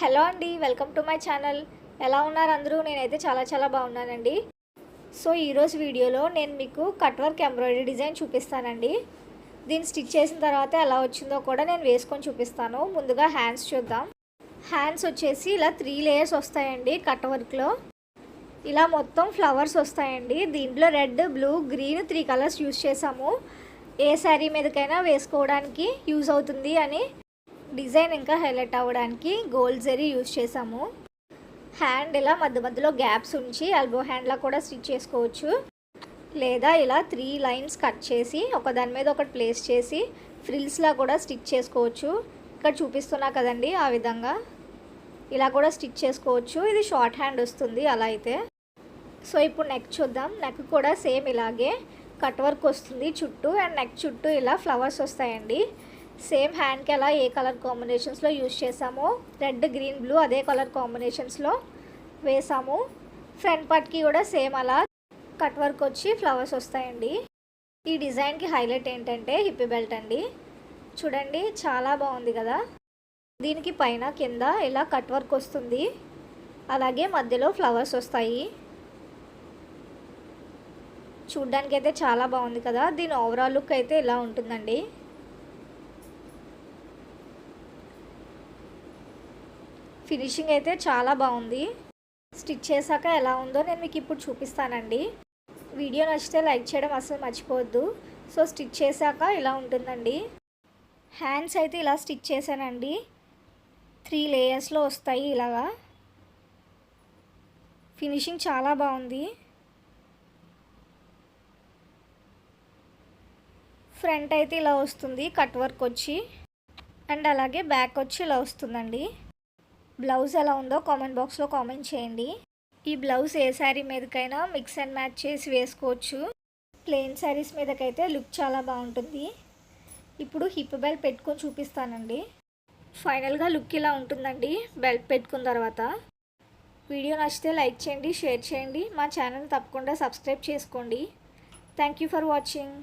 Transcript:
Hello అండి, welcome to my channel. ఎలా ఉన్నారు అందరూ? నేనైతే చాలా బాగున్నానండి. సో ఈరోజు వీడియోలో నేను మీకు కట్ వర్క్ ఎంబ్రాయిడరీ డిజైన్ చూపిస్తానండి. దీన్ని స్టిచ్ చేసిన తర్వాత ఎలా వచ్చిందో కూడా నేను వేసుకొని చూపిస్తాను. ముందుగా హ్యాండ్స్ చూద్దాం. హ్యాండ్స్ వచ్చేసి ఇలా 3 లేయర్స్ వస్తాయండి. కట్ వర్క్లో ఇలా మొత్తం ఫ్లవర్స్ వస్తాయండి. దీంట్లో red, blue, green 3 colours use చేసాము. ఏ శారీ మీదకైనా వేసుకోవడానికి యూజ్ అవుతుంది అని డిజైన్ ఇంకా హైలైట్ అవ్వడానికి గోల్డ్ జరీ యూజ్ చేసాము. హ్యాండ్ ఇలా మధ్యలో గ్యాప్స్ ఉంచి ఎల్బో హ్యాండ్లా కూడా స్టిచ్ చేసుకోవచ్చు. లేదా ఇలా 3 లైన్స్ కట్ చేసి ఒకదాని మీద ఒకటి ప్లేస్ చేసి ఫ్రిల్స్లా కూడా స్టిచ్ చేసుకోవచ్చు. ఇక్కడ చూపిస్తున్నా కదండి, ఆ విధంగా ఇలా కూడా స్టిచ్ చేసుకోవచ్చు. ఇది షార్ట్ హ్యాండ్ వస్తుంది అలా అయితే. సో ఇప్పుడు నెక్ చూద్దాం. నెక్ కూడా సేమ్ ఇలాగే కట్ వర్క్ వస్తుంది చుట్టూ, అండ్ నెక్ చుట్టూ ఇలా ఫ్లవర్స్ వస్తాయండి. సేమ్ హ్యాండ్కి ఎలా ఏ కలర్ కాంబినేషన్స్లో యూజ్ చేసామో రెడ్, గ్రీన్, బ్లూ అదే కలర్ కాంబినేషన్స్లో వేసాము. ఫ్రంట్ పార్ట్కి కూడా సేమ్ అలా కట్ వర్క్ వచ్చి ఫ్లవర్స్ వస్తాయండి. ఈ డిజైన్కి హైలైట్ ఏంటంటే హిప్ బెల్ట్ అండి. చూడండి చాలా బాగుంది కదా. దీనికి పైన కింద ఇలా కట్ వర్క్ వస్తుంది, అలాగే మధ్యలో ఫ్లవర్స్ వస్తాయి. చూడ్డానికి అయితే చాలా బాగుంది కదా. దీని ఓవరాల్ లుక్ అయితే ఇలా ఉంటుందండి. ఫినిషింగ్ అయితే చాలా బాగుంది. స్టిచ్ చేశాక ఎలా ఉందో నేను మీకు ఇప్పుడు చూపిస్తానండి. వీడియో నచ్చితే లైక్ చేయడం అసలు మర్చిపోవద్దు. సో స్టిచ్ చేశాక ఇలా ఉంటుందండి. హ్యాండ్స్ అయితే ఇలా స్టిచ్ చేశానండి. 3 లేయర్స్లో వస్తాయి ఇలాగా. ఫినిషింగ్ చాలా బాగుంది. ఫ్రంట్ అయితే ఇలా వస్తుంది కట్ వర్క్ వచ్చి, అండ్ అలాగే బ్యాక్ వచ్చి ఇలా వస్తుందండి. బ్లౌజ్ ఎలా ఉందో కామెంట్ బాక్స్లో కామెంట్ చేయండి. ఈ బ్లౌజ్ ఏ శారీ మీదకైనా మిక్స్ అండ్ మ్యాచ్ చేసి వేసుకోవచ్చు. ప్లెయిన్ శారీస్ మీదకైతే లుక్ చాలా బాగుంటుంది. ఇప్పుడు హిప్ బెల్ట్ పెట్టుకొని చూపిస్తానండి. ఫైనల్గా లుక్ ఇలా ఉంటుందండి బెల్ట్ పెట్టుకున్న తర్వాత. వీడియో నచ్చితే లైక్ చేయండి, షేర్ చేయండి. మా ఛానల్ తప్పకుండా సబ్స్క్రైబ్ చేసుకోండి. Thank you for watching.